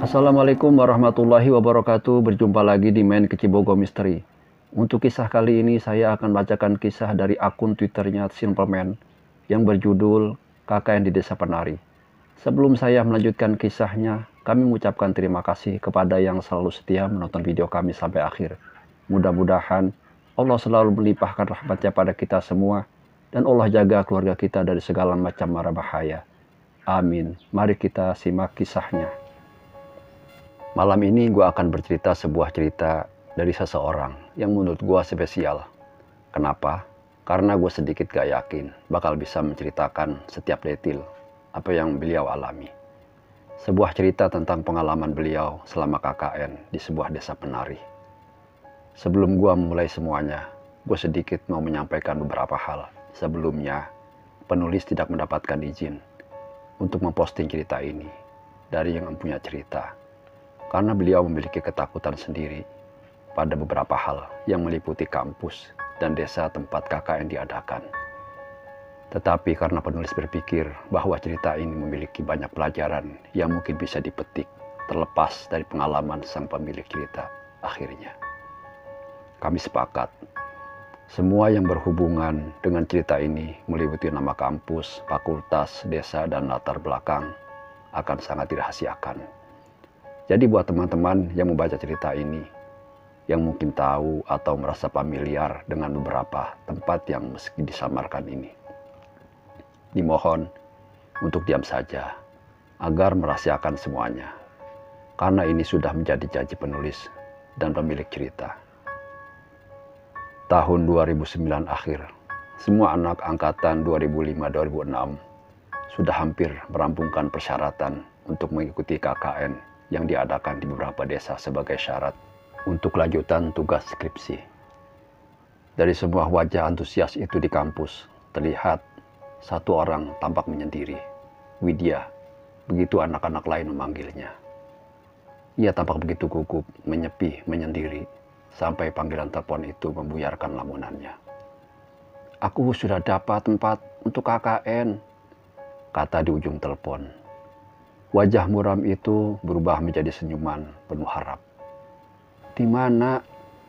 Assalamualaikum warahmatullahi wabarakatuh. Berjumpa lagi di Main Kecibogo Misteri. Untuk kisah kali ini saya akan bacakan kisah dari akun Twitternya Simpleman yang berjudul KKN di Desa Penari. Sebelum saya melanjutkan kisahnya, kami mengucapkan terima kasih kepada yang selalu setia menonton video kami sampai akhir. Mudah-mudahan Allah selalu melimpahkan rahmatnya pada kita semua dan Allah jaga keluarga kita dari segala macam mara bahaya. Amin. Mari kita simak kisahnya. Malam ini gue akan bercerita sebuah cerita dari seseorang yang menurut gue spesial. Kenapa? Karena gue sedikit gak yakin bakal bisa menceritakan setiap detail apa yang beliau alami. Sebuah cerita tentang pengalaman beliau selama KKN di sebuah desa penari. Sebelum gue memulai semuanya, gue sedikit mau menyampaikan beberapa hal. Sebelumnya, penulis tidak mendapatkan izin untuk memposting cerita ini dari yang mempunyai cerita. Karena beliau memiliki ketakutan sendiri pada beberapa hal yang meliputi kampus dan desa tempat KKN diadakan. Tetapi karena penulis berpikir bahwa cerita ini memiliki banyak pelajaran yang mungkin bisa dipetik terlepas dari pengalaman sang pemilik cerita, akhirnya kami sepakat semua yang berhubungan dengan cerita ini meliputi nama kampus, fakultas, desa, dan latar belakang akan sangat dirahasiakan. Jadi buat teman-teman yang membaca cerita ini, yang mungkin tahu atau merasa familiar dengan beberapa tempat yang meski disamarkan ini, dimohon untuk diam saja, agar merahasiakan semuanya. Karena ini sudah menjadi janji penulis dan pemilik cerita. Tahun 2009 akhir, semua anak angkatan 2005-2006 sudah hampir merampungkan persyaratan untuk mengikuti KKN yang diadakan di beberapa desa sebagai syarat untuk lanjutan tugas skripsi. Dari semua wajah antusias itu di kampus, terlihat satu orang tampak menyendiri, Widya, begitu anak-anak lain memanggilnya. Ia tampak begitu gugup, menyepi, menyendiri, sampai panggilan telepon itu membuyarkan lamunannya. "Aku sudah dapat tempat untuk KKN," kata di ujung telepon. Wajah muram itu berubah menjadi senyuman penuh harap. "Di mana?"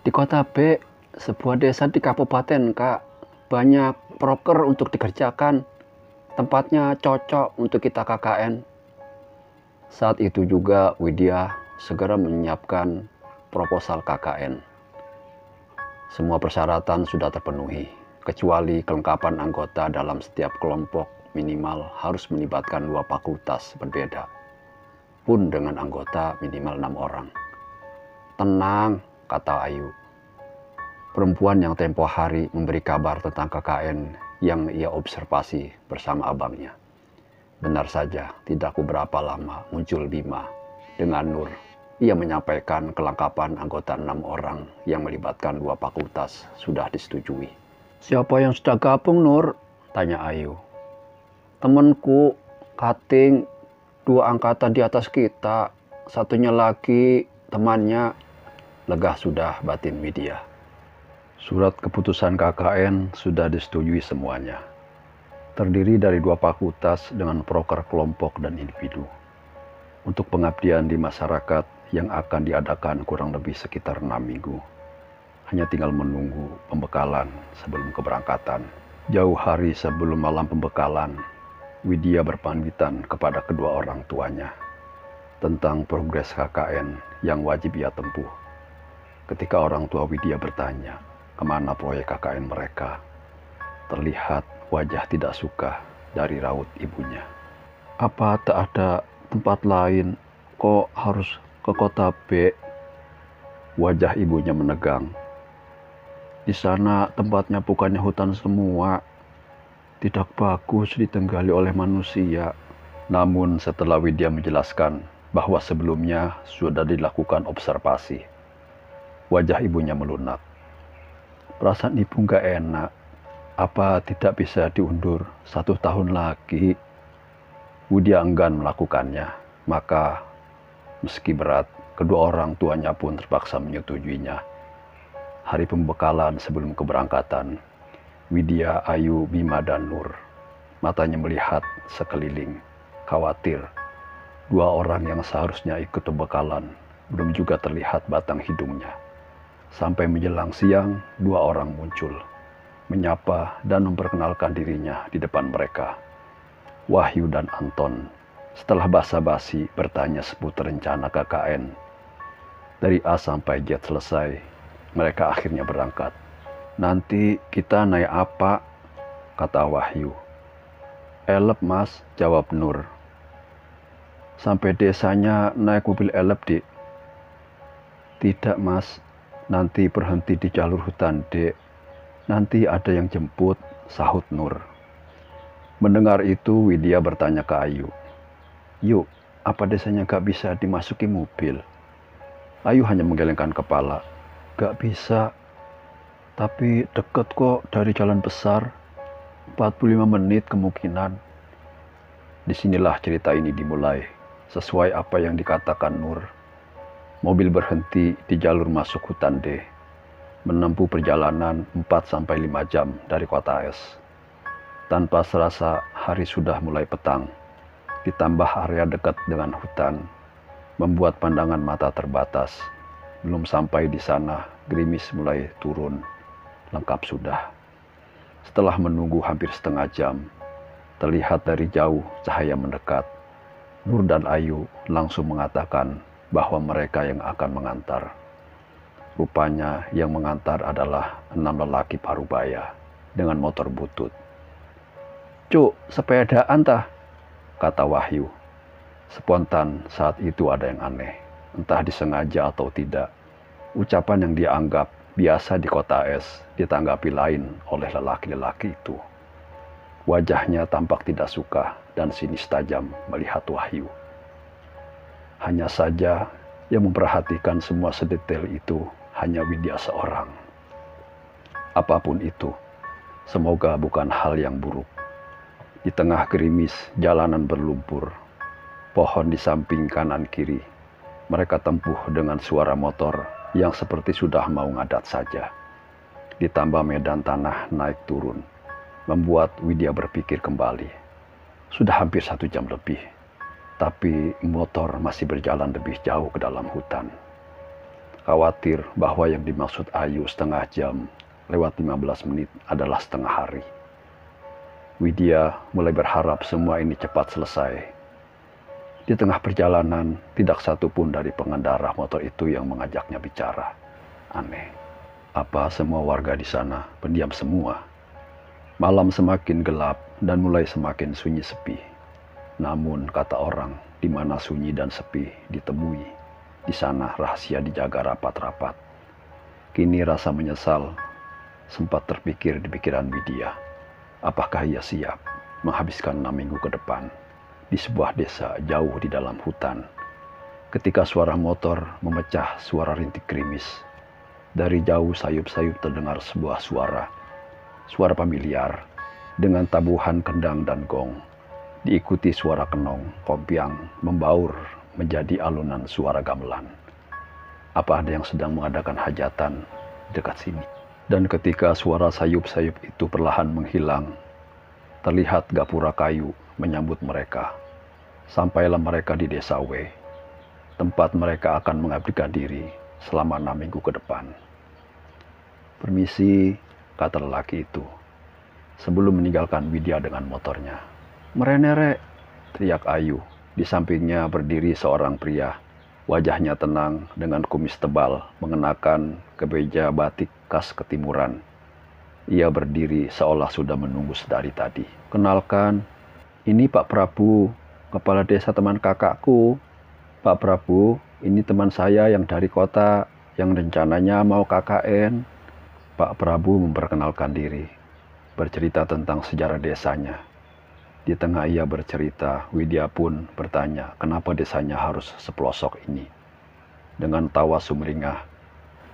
"Di kota B, sebuah desa di kabupaten, Kak. Banyak proker untuk dikerjakan. Tempatnya cocok untuk kita KKN." Saat itu juga Widya segera menyiapkan proposal KKN. Semua persyaratan sudah terpenuhi, kecuali kelengkapan anggota dalam setiap kelompok minimal harus melibatkan 2 fakultas berbeda, pun dengan anggota minimal 6 orang. "Tenang," kata Ayu, perempuan yang tempo hari memberi kabar tentang KKN yang ia observasi bersama abangnya. Benar saja, tidak beberapa lama muncul Bima dengan Nur. Ia menyampaikan kelengkapan anggota 6 orang yang melibatkan 2 fakultas sudah disetujui. "Siapa yang sudah gabung, Nur?" tanya Ayu. "Temanku, Kating, 2 angkatan di atas kita. Satunya lagi temannya." Lega sudah batin Widya. Surat keputusan KKN sudah disetujui semuanya. Terdiri dari 2 fakultas dengan proker kelompok dan individu. Untuk pengabdian di masyarakat yang akan diadakan kurang lebih sekitar 6 minggu. Hanya tinggal menunggu pembekalan sebelum keberangkatan. Jauh hari sebelum malam pembekalan, Widya berpamitan kepada kedua orang tuanya tentang progres KKN yang wajib ia tempuh. Ketika orang tua Widya bertanya kemana proyek KKN mereka, terlihat wajah tidak suka dari raut ibunya. "Apa tak ada tempat lain? Kok harus ke kota B?" Wajah ibunya menegang. "Di sana tempatnya bukannya hutan semua. Tidak bagus ditenggali oleh manusia." Namun setelah Widya menjelaskan bahwa sebelumnya sudah dilakukan observasi, wajah ibunya melunak. "Perasaan ibu gak enak. Apa tidak bisa diundur 1 tahun lagi?" Widya enggan melakukannya, maka meski berat, kedua orang tuanya pun terpaksa menyetujuinya. Hari pembekalan sebelum keberangkatan, Widya, Ayu, Bima, dan Nur matanya melihat sekeliling, khawatir Dua orang yang seharusnya ikut pembekalan belum juga terlihat batang hidungnya. Sampai menjelang siang, dua orang muncul, menyapa dan memperkenalkan dirinya di depan mereka. Wahyu dan Anton, setelah basa-basi bertanya seputar rencana KKN. Dari A sampai Z selesai, mereka akhirnya berangkat. "Nanti kita naik apa?" kata Wahyu. "Elep mas," jawab Nur. "Sampai desanya naik mobil elep, Dik." "Tidak mas, nanti berhenti di jalur hutan, Dek. Nanti ada yang jemput," sahut Nur. Mendengar itu, Widya bertanya ke Ayu. "Yuk, apa desanya gak bisa dimasuki mobil?" Ayu hanya menggelengkan kepala. "Gak bisa, tapi deket kok dari jalan besar. 45 menit kemungkinan." Disinilah cerita ini dimulai. Sesuai apa yang dikatakan Nur, mobil berhenti di jalur masuk hutan D, menempuh perjalanan 4-5 jam dari kota S. Tanpa serasa hari sudah mulai petang, ditambah area dekat dengan hutan, membuat pandangan mata terbatas. Belum sampai di sana, gerimis mulai turun, lengkap sudah. Setelah menunggu hampir setengah jam, terlihat dari jauh cahaya mendekat. Nur dan Ayu langsung mengatakan bahwa mereka yang akan mengantar. Rupanya yang mengantar adalah 6 lelaki parubaya dengan motor butut. "Cuk, sepedaan tah?" kata Wahyu. Spontan saat itu ada yang aneh, entah disengaja atau tidak. Ucapan yang dianggap biasa di kota S ditanggapi lain oleh lelaki-lelaki itu. Wajahnya tampak tidak suka dan sinis tajam melihat Wahyu. Hanya saja yang memperhatikan semua sedetail itu hanya Widya seorang. Apapun itu, semoga bukan hal yang buruk. Di tengah gerimis, jalanan berlumpur. Pohon di samping kanan kiri. Mereka tempuh dengan suara motor yang seperti sudah mau ngadat saja. Ditambah medan tanah naik turun, membuat Widya berpikir kembali. Sudah hampir 1 jam lebih, tapi motor masih berjalan lebih jauh ke dalam hutan. Khawatir bahwa yang dimaksud Ayu setengah jam lewat 15 menit adalah setengah hari. Widya mulai berharap semua ini cepat selesai. Di tengah perjalanan, tidak satu pun dari pengendara motor itu yang mengajaknya bicara. Aneh, apa semua warga di sana pendiam semua? Malam semakin gelap dan mulai semakin sunyi sepi. Namun kata orang, di mana sunyi dan sepi ditemui, di sana rahasia dijaga rapat-rapat. Kini rasa menyesal sempat terpikir di pikiran Widya. Apakah ia siap menghabiskan 6 minggu ke depan di sebuah desa jauh di dalam hutan, ketika suara motor memecah suara rintik gerimis. Dari jauh sayup-sayup terdengar sebuah suara familiar dengan tabuhan kendang dan gong, diikuti suara kenong, kompiang, membaur menjadi alunan suara gamelan. Apa ada yang sedang mengadakan hajatan dekat sini? Dan ketika suara sayup-sayup itu perlahan menghilang, terlihat gapura kayu menyambut mereka. Sampailah mereka di desa W, tempat mereka akan mengabdikan diri selama 6 minggu ke depan. "Permisi," kata lelaki itu, sebelum meninggalkan Widya dengan motornya. "Merene rek," teriak Ayu. Di sampingnya berdiri seorang pria. Wajahnya tenang dengan kumis tebal, mengenakan kemeja batik khas ketimuran. Ia berdiri seolah sudah menunggu sedari tadi. "Kenalkan, ini Pak Prabu, kepala desa teman kakakku. Pak Prabu, ini teman saya yang dari kota, yang rencananya mau KKN." Pak Prabu memperkenalkan diri, bercerita tentang sejarah desanya. Di tengah ia bercerita, Widya pun bertanya kenapa desanya harus sepelosok ini. Dengan tawa sumringah,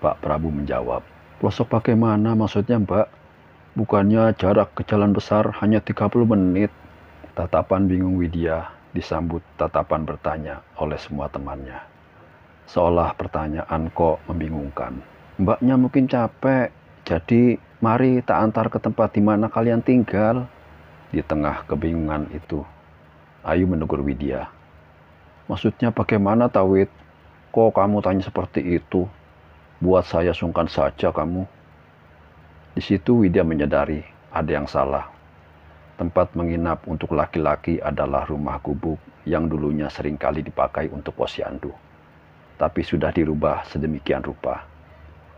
Pak Prabu menjawab, "Pelosok bagaimana maksudnya, Mbak? Bukannya jarak ke jalan besar hanya 30 menit?" Tatapan bingung Widya disambut tatapan bertanya oleh semua temannya. Seolah pertanyaan kok membingungkan. "Mbaknya mungkin capek, jadi mari tak antar ke tempat di mana kalian tinggal." Di tengah kebingungan itu, Ayu menegur Widya. Maksudnya bagaimana, Tawid? Kok kamu tanya seperti itu? Buat saya sungkan saja kamu. Di situ Widya menyadari ada yang salah. Tempat menginap untuk laki-laki adalah rumah gubuk yang dulunya seringkali dipakai untuk posyandu. Tapi sudah dirubah sedemikian rupa.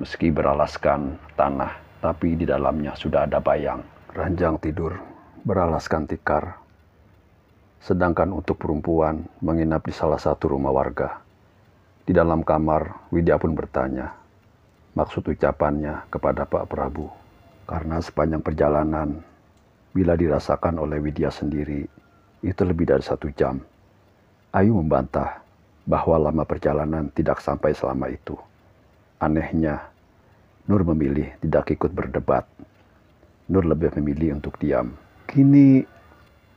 Meski beralaskan tanah, tapi di dalamnya sudah ada bayang. Ranjang tidur beralaskan tikar. Sedangkan untuk perempuan menginap di salah satu rumah warga. Di dalam kamar, Widya pun bertanya maksud ucapannya kepada Pak Prabu. Karena sepanjang perjalanan, bila dirasakan oleh Widya sendiri, itu lebih dari 1 jam. Ayu membantah bahwa lama perjalanan tidak sampai selama itu. Anehnya, Nur memilih tidak ikut berdebat. Nur lebih memilih untuk diam. Gini,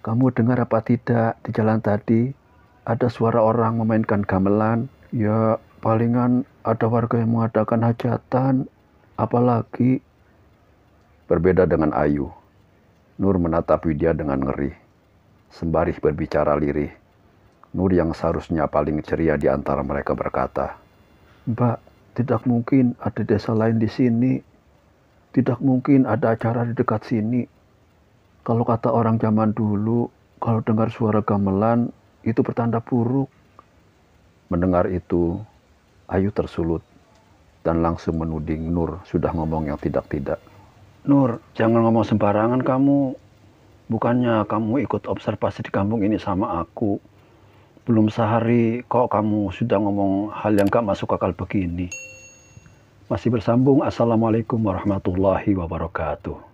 kamu dengar apa tidak di jalan tadi? Ada suara orang memainkan gamelan. Ya, palingan ada warga yang mengadakan hajatan. Apalagi? Berbeda dengan Ayu, Nur menatap Widya dengan ngeri. Sembari berbicara lirih, Nur yang seharusnya paling ceria di antara mereka berkata, Mbak, tidak mungkin ada desa lain di sini. Tidak mungkin ada acara di dekat sini. Kalau kata orang zaman dulu, kalau dengar suara gamelan, itu pertanda buruk. Mendengar itu, Ayu tersulut dan langsung menuding Nur sudah ngomong yang tidak-tidak. Nur, jangan ngomong sembarangan kamu. Bukannya kamu ikut observasi di kampung ini sama aku. Belum sehari kok kamu sudah ngomong hal yang gak masuk akal begini. Masih bersambung. Assalamualaikum warahmatullahi wabarakatuh.